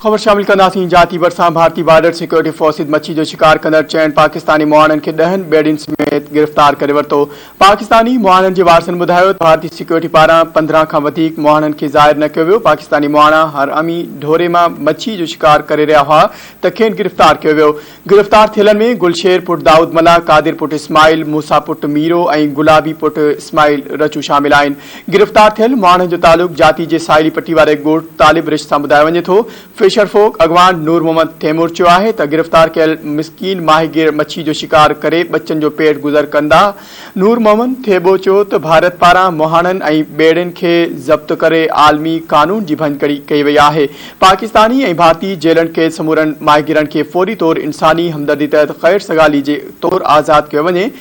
खबर शामिल कंदासीं। जाती बरसां भारतीय बॉर्डर सिक्योरिटी फोर्सिस मच्छी जो शिकार कंदड़ चयन पाकिस्तानी मुआननि खे 10 बेड़ियुनि समेत गिरफ़्तार करे वरितो। पाकिस्तानी मुआननि जे वारसनि ॿुधायो त भारतीय सिक्योरिटी पारां 15 खां वधीक मुआननि खे ज़ाहिर न कयो वियो। पाकिस्तानी मुआना हरअमी ढोरे मां मच्छी जो शिकार करे रहिया हुआ त खेनि गिरफ़्तार कयो वियो। गिरफ़्तार थियलनि में गुलशेर पुट दाऊद मल्ला, कादिर पुट इस्माइल, मूसा पुट मीरो ऐं गुलाबी पुट इस्माइल रचू शामिल आहिनि। गिरफ़्तार थियल मुआननि जो तालुक जाती जे साहिली पट्टी वारे ॻोठ तालिब रिश्त सां ॿुधायो वञे थो। फिशर फोक अॻवान नूर मोहम्मद तैमूर चयो आहे त गिरफ़्तार कयल मिस्कीन माहीगीर मच्छी जो शिकार करे बचनि जो पेट गुज़र कंदा। नूर मोहम्मद थेबो चयो त भारत पारां मुहाननि ऐं ॿेड़ियुनि खे ज़ब्त करे आलमी कानून जी भञकड़ी कई वई आहे। पाकिस्तानी ऐं भारतीय जेलनि खे समूरनि माहीगीरनि खे फौरी तौर इंसानी हमदर्दी तहत ख़ैर सगाली जे तौर आज़ाद कयो वञे।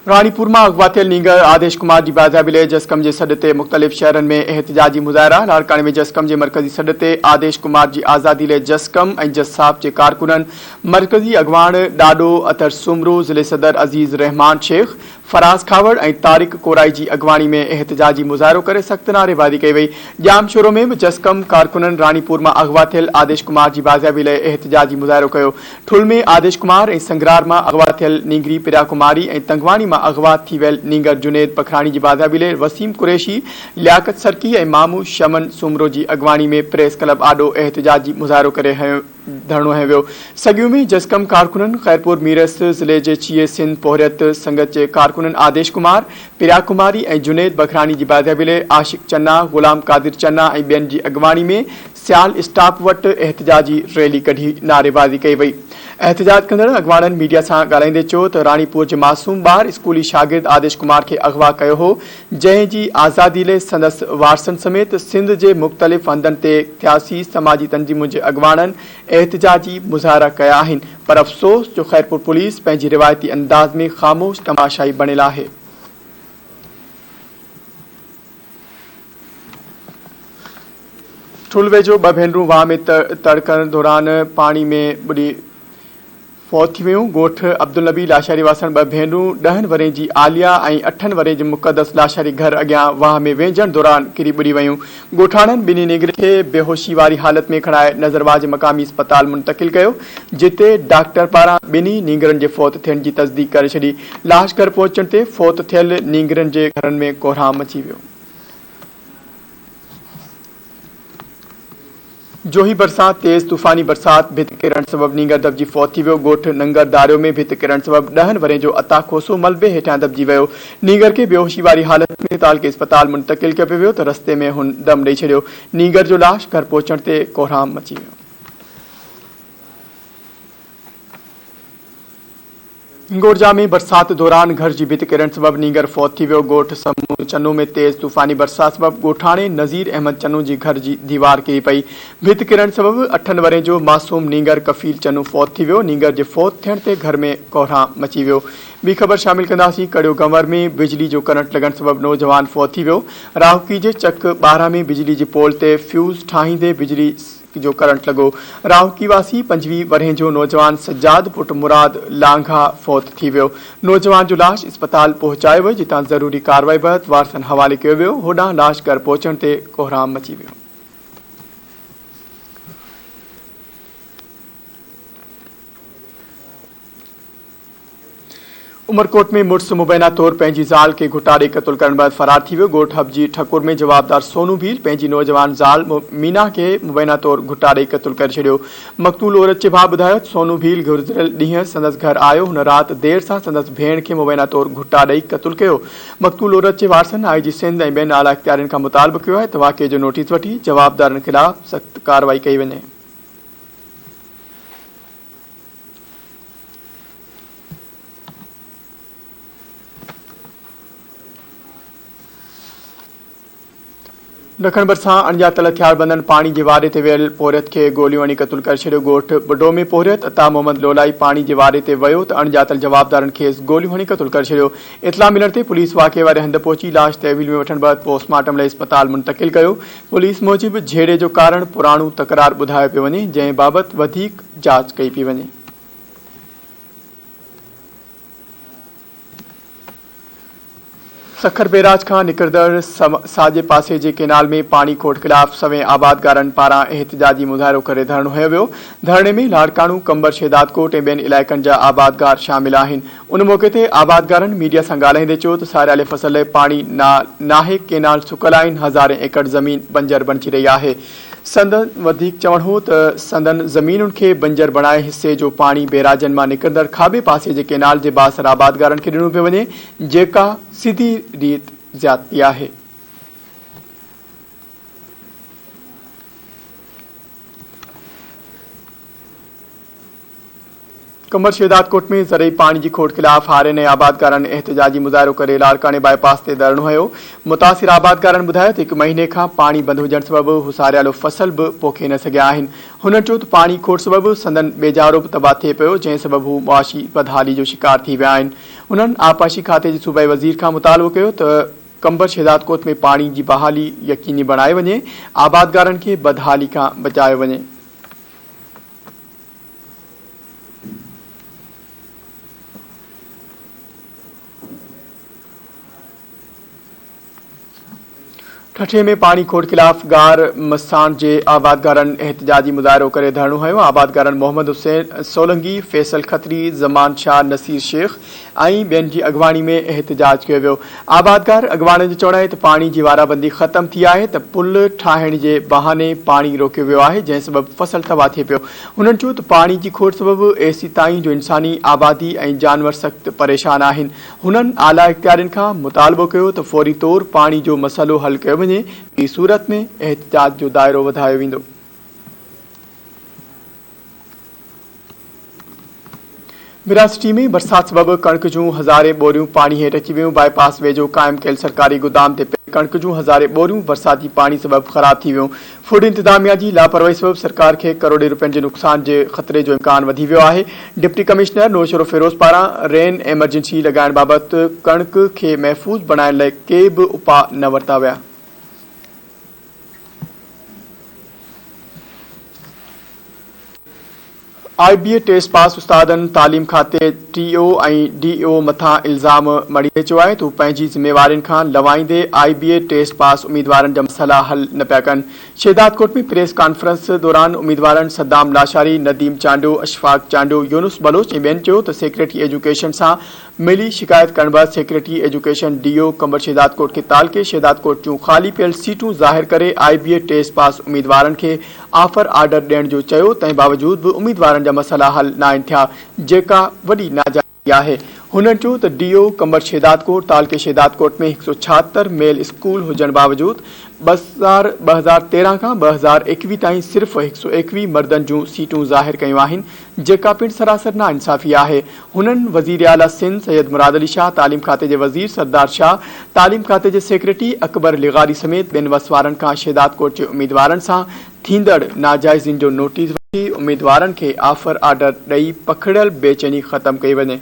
रानीपुर में अगवा थियल नीगर आदेश कुमार की बाज़ाबी लाइ जसकम के सॾ ते मुख़्तलिफ़ शहरनि में एहतजाजी मुज़ाहिरा। लाड़काने में जसकम के मरकज़ी सॾ ते आदेश कुमार की आज़ादी लाइ जसकम ऐं जसाब के कारकुननि, मरकज़ी अगवान डाडो अतर सुमरू, ज़िले सदर अज़ीज़ रहमान शेख, फराज खावड़ ऐं तारिक कोराई की अगवानी में एहतजाजी मुज़ाहिरो करे सख्त नारेबाज़ी कई वई। जाम शोरो में भी जसकम कारकुननि रानीपुर में अगवा थियल आदेश कुमार की बाज़ाबी लाइ एहतजाजी मुज़ाहिरो कयो। ठुल में आदेश कुमार ऐं संगरार में अगवा थियल नींगरी प्रिया कुमारी ऐं तंगवानी में अगवा थी वियल नींगर जुनेद पखराणी की बाज़ाबी लाइ वसीम कुरैशी, लियाकत सरकी ऐं मामू शमन सुमरो की अगवानी में प्रेस क्लब आडो एहतजाजी मुज़ाहिरो करे धरणो है वियो। सॻियूं में जसकम कारकुननि खैरपुर मीरस ज़िले के चीए सिंध पोहरियत संगत के कारकुननि आदेश कुमार, प्रिया कुमारी ऐं जुनेद बखरानी की बाज़ाबी लाइ आशिक चन्ना, गुलाम कादिर चन्ना ऐं ॿियनि जी अगवानी में सियाल स्टाफ वट एहतजाजी रैली कढी नारेबाज़ी कई वई। एहतजाज कंदड़ अगवाननि मीडिया से ॻाल्हाईंदे चयो त रानीपुर के मासूम ॿार स्कूली शागिर्द आदेश कुमार के अगवा कयो हो, जंहिंजी आज़ादी लाइ संदसि वारसनि समेत सिंध के मुख़्तलिफ़ हंधनि ते सियासी समाजी तंज़ीमुनि जे अगवाननि एहतजाजी मुज़ाहिरा कया आहिनि। पर अफ़सोस जो खैरपुर पुलिस पंहिंजी रिवायती अंदाज में ख़ामोश तमाशाई बणियल आहे। ठुल वेझो 2 भेनरूं वाह में तड़कण दौरान पानी में बुड़ी फौत थी वियूं। ॻोठ अब्दुल नबी लाशारी वासण 2 भेनरूं 10 वरे की आलिया ऐं 8 वरे के मुक़दस लाशारी घर अॻियां वाह में वेझण दौरान किरी बुड़ी वयूं। ॻोठाणनि ॿिन्ही निगर खे बेहोशी वारी हालत में खणाए नज़रवाज मक़ामी अस्पताल मुंतकिल कयो, जिते डॉक्टर पारां ॿिन्ही नींगरनि के फौत थियण की तस्दीक करे छॾी। लाश घर पहुचण ते फौत थियल नींगरनि के घरनि में कोहराम मची वियो। जोही बरसात तेज तूफ़ानी बरसात भित किरण सबब नींगर दबजी फौत थी वियो। ॻोठ नंगर दारियो में भित किरण सबब 10 वरे जो अता खोसो मलबे हेठां दबजी वियो। नींगर के बेहोशी वारी हालत में ताल के अस्पताल मुंतकिल कयो पियो त रस्ते में हुन दम ॾेई छॾियो। नींगर जो लाश घर पहुचण ते कोहराम मची वियो। हिंगोरजा में बरसात दौरान घर की भित किरण सबब नींगर फौत थी वियो। ॻोठ समूह चन्नू में तेज तूफ़ानी बरसात सबब ॻोठाणे नज़ीर अहमद चन्नू की घर की दीवार किरी पई। भित किरण सबब 8 वरे जो मासूम नींगर कफील चन्नू फौत थी वियो। नींगर के फौत थियण ते घर में कोहराम मची वियो। बी खबर शामिल कंदासीं। कड़ियो गंवर में बिजली जो करंट लगन सबब नौजवान फौत थी वियो। राहकी के चक 12 में बिजली के पोल ते फ्यूज़ ठाहींदे बिजली जो करंट लगो। राहकी वासी 25 वरे जो नौजवान सज्जाद पुट मुराद लांघा फौत थी वियो। नौजवान जो लाश अस्पताल पहुंचायो वियो, जितां ज़रूरी कार्रवाई बैदि वारसनि हवाले कयो वियो। होॾां लाश घर पहुचण ते कोहराम मची वियो। उमरकोट में मुड़स मुबैना तौर पंहिंजी ज़ाल के घुटाड़े क़त्ल करण बैदि फरार थी वियो। ॻोठ हबजी ठकुर में जवाबदार सोनू भील पंहिंजी नौजवान ज़ाल मीना के मुबैना तौर घुटाड़े क़त्ल करे छॾियो। मक़तूल औरत जे भाउ ॿुधायो त सोनू भील गुज़िरियल ॾींहुं संदसि घर आयो। हुन राति देर सां संदसि भेण के मुबैना तौर घुटा ॾेई क़त्ल कयो। मक़तूल औरत जे वारसनि IG सिंध ऐं ॿियनि आला इख़्तियारनि खां मुतालबो कयो आहे त वाक़िए जो नोटिस वठी जवाबदारनि ख़िलाफ़ सख़्त कार्रवाई कई वञे। ॾखण भरिसां अणॼातल हथियारबंदनि पाणी जे वारे ते वियल पोहरियत खे गोलियूं हणी क़त्ल करे छॾियो। ॻोठ बडो में पोहरियत अता मोहम्मद लोलाई पाणी जे वारे ते वियो त अणॼातल जवाबदारनि खेसि गोलियूं हणी क़त्ल करे छॾियो। इतला मिलण ते पुलिस वाक़िए वारे हंधि पहुची लाश तहवील में वठण बैदि पोस्टमार्टम लाइ अस्पताल मुंतकिल कयो। पुलिस मूजिबि झेड़े जो कारण पुराणो तकरार ॿुधायो पियो वञे, जंहिं बाबति वधीक जांच कई पई वञे। सखर बैराज खां निकिरंदड़ साॼे पासे जे केनाल में पाणी खोट ख़िलाफ़ सवें आबादगारनि पारां एहतिजाजी मुज़ाहिरो करे धरणो हयो वियो। धरणे में लाड़काणू, कंबर, शेदादकोट ऐं ॿियनि इलाइक़नि जा आबादगार शामिल आहिनि। उन मौक़े ते आबादगारनि मीडिया सां ॻाल्हाईंदे चयो त सारियाले फसल लाइ पाणी नाहे, केनाल सुकल आहिनि, हज़ारे एकड़ ज़मीन बंजर बणिजी रही आहे। संदन वधीक चवण हो त संदन ज़मीनुनि खे बंजर बणाए हिसे जो पाणी बैराजनि मां निकिरंदड़ खाॿे पासे जे केनाल जे बासर आबादगारनि खे ॾिनो पियो वञे, जेका सिधी रीत ज़्यादती आहे। कंबर शेदादकोट में ज़रई पानी की खोट खिलाफ हारियुनि ऐं आबादगारनि एहतिजाजी मुज़ाहिरो करे लाड़काणे बाईपास ते धरणो हयो। मुतासिर आबादगारनि ॿुधायो त 1 महीने खां पाणी बंदि हुजण सबबि हू सारियालो फसल बि पोखे न सघिया आहिनि। हुननि चयो त पाणी खोट सबबि संदन बेजारो बि तबाह थिए पियो, जंहिं सबबि हू मुआशी बदहाली जो शिकार थी विया आहिनि। उन्हनि आबपाशी खाते जे सूबाई वज़ीर खां मुतालबो कयो त कंबर शेदादकोट में पाणी जी बहाली यकीनी बणाए वञे, आबादगारनि खे बदहाली खां बचायो वञे। ठठे में पानी खोट खिलाफ गार मसान जे आबादगारनि एहतिजाजी मुज़ाहिरो करे धरणो हयो। आबादगारनि मोहम्मद हुसैन सोलंगी, फैसल खत्री, ज़मान शाह, नसीर शेख ऐं ॿियनि जी अॻवानी में एहतिजाज कयो वियो। आबादगार अॻवाननि जो चवणु आहे त पाणी जी वाराबंदी ख़त्म थी आहे त पुल ठाहिण जे बहाने पाणी रोकियो वियो आहे, जंहिं सबबि फसल तबाह थिए पियो। हुननि चयो त पाणी जी खोट सबबि एसी ताईं जो इंसानी आबादी ऐं जानवर सख़्तु परेशान आहिनि। हुननि आला इख्तियारियुनि खां मुतालबो कयो त फौरी तौर पाणी जो मसइलो हल कयो वञे, ॿी सूरत में एहतिजाज जो दायरो वधायो वेंदो। मिरासिटी में बरसात सबबि कणक जूं हज़ारे बोरियूं पाणी हेठि अची वियूं। बाईपास वेझो क़ाइम कयल सरकारी गोदाम ते कणक जूं हज़ारे बोरियूं बरसाती पाणी सबबि ख़राब थी वियूं। फूड इंतजामिया जी लापरवाही सबबि सरकार खे करोड़े रुपयनि जे नुक़सान जे ख़तरे जो इम्कान वधी वियो आहे। डिप्टी कमिश्नर नौशरो फिरोज़ पारां रेन एमरजेंसी लॻाइण बाबति कणक खे महफ़ूज़ बणाइण लाइ के बि उपाउ न वरिता विया। IBA टेस्ट पास उस्तादनि तालीम खाते TO ऐं DO मथां इल्ज़ाम मड़ी चयो आहे त हू पंहिंजी ज़िम्मेवारियुनि खां लवाईंदे IBA टेस्ट पास उम्मीदवारनि जा मसइला हल न पिया कनि। शेदादकोट में प्रेस कॉन्फ्रेंस दौरान उम्मीदवारनि सद्दाम लाशारी, नदीम चांडो, अशफाक चांडो, यूनुस बलोच ऐं ॿियनि चयो त सेक्रेटरी एजुकेशन सां मिली शिकायत करण बैदि सेक्रेटरी एजुकेशन DO कंबर शेदादकोट खे तालके शेदादकोट जूं ख़ाली पियल सीटूं ज़ाहिर करे IBA टेस्ट पास उम्मीदवारनि खे ऑफर आर्डर ॾियण जो चयो, तंहिं बावजूद बि उम्मीदवारनि जा मसइला हल न आहिनि थिया, जेका वॾी नाजाइज़ी आहे। हुननि चयो त DO कंबर शेदादकोट तालके शेदादकोट में 176 मेल स्कूल हुजण बावजूद 2013 खां 2021 ताईं सिर्फ़ 121 मर्दनि जूं सीटूं ज़ाहिर कयूं आहिनि, जेका पिणु सरासर नाइंसाफ़ी आहे। हुननि वज़ीर आला सिंध सैयद मुराद अली शाह, तालीम खाते जे वज़ीर सरदार शाह, तालीम खाते जे सेक्रेटरी अकबर लिगारी समेत ॿियनि वसवारनि खां शेदादकोट जे उम्मीदवारनि सां थींदड़ नाजाइज़ियुनि जो नोटिस वठी उम्मीदवारनि खे ऑफर आर्डर ॾेई पखिड़ियल बेचैनी ख़त्म कई वञे।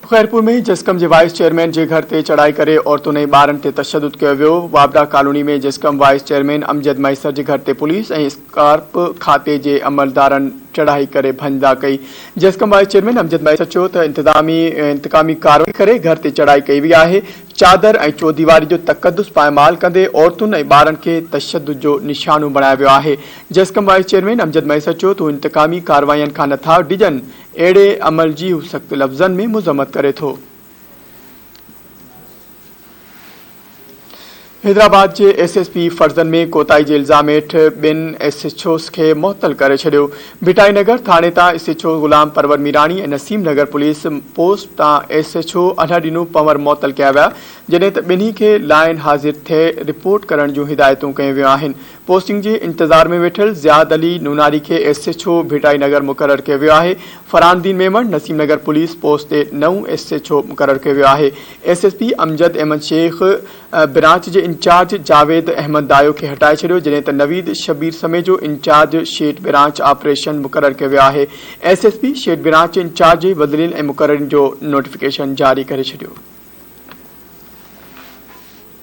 खैरपुर में जस्कम के वाइस चेयरमैन के घर से चढ़ाई करे औरतों ने ॿारनि ते तशद्दुद किया वियो। वाबड़ा कॉलोनी में जस्कम वाइस चेयरमैन अमजद मैसर के घर से पुलिस और स्कार्प खाते के अमलदारनि चढ़ाई करे भंजा कई। जस्कम वाइस चेयरमैन अमजद मैसर चयो त इंतकामी कार्रवाई करे घर से चढ़ाई कई वई आहे। चादर और चौदीवारी जो तकदुस पायमाल कंदे औरतुनि ऐं ॿारनि खे तशद्दुद जो निशानो बणायो वियो आहे। जस्कम वाइस चेयरमैन अमजद मैसर चयो त इंतकामी कार्रवाईनि खां नथा डिजन, अहिड़े अमल जी हू सख़्त लफ़्ज़नि में मुज़म्मत करे थो। हैदराबाद के SSP फर्जन में कोताही के इल्ज़ाम हेठ बिन SHOs के मुअत्तल करे छॾियो। भिटाई नगर थाने तां SHO गुलाम परवर मीरानी ऐं नसीम नगर पुलिस पोस्ट तां SHO अना ॾींहुं पंवर मुअत्तल कया विया, जॾहिं त ॿिन्ही खे लाइन हाज़िर थिए रिपोर्ट करण जूं हिदायतूं कयूं वियूं आहिनि। पोस्टिंग के इंतजार में वेठल ज़ियाद अली नूनारी के SHO भिटाई नगर मुक़रर कयो वियो आहे। फरहानुद्दीन मेमण नसीम नगर पुलिस पोस्ट ते नओं SHO मुक़रर कयो वियो आहे। SSP अमजद अहमद शेख ब्रांच के इंचार्ज जावेद अहमद दायो के हटाए छॾियो, जॾहिं त नवीद शबीर समेजो इंचार्ज शेड ब्रांच ऑपरेशन मुक़रर कयो वियो आहे। SSP शेड ब्रांच इंचार्ज बदलियुनि ऐं मुक़ररनि जो नोटिफिकेशन जारी करे छॾियो।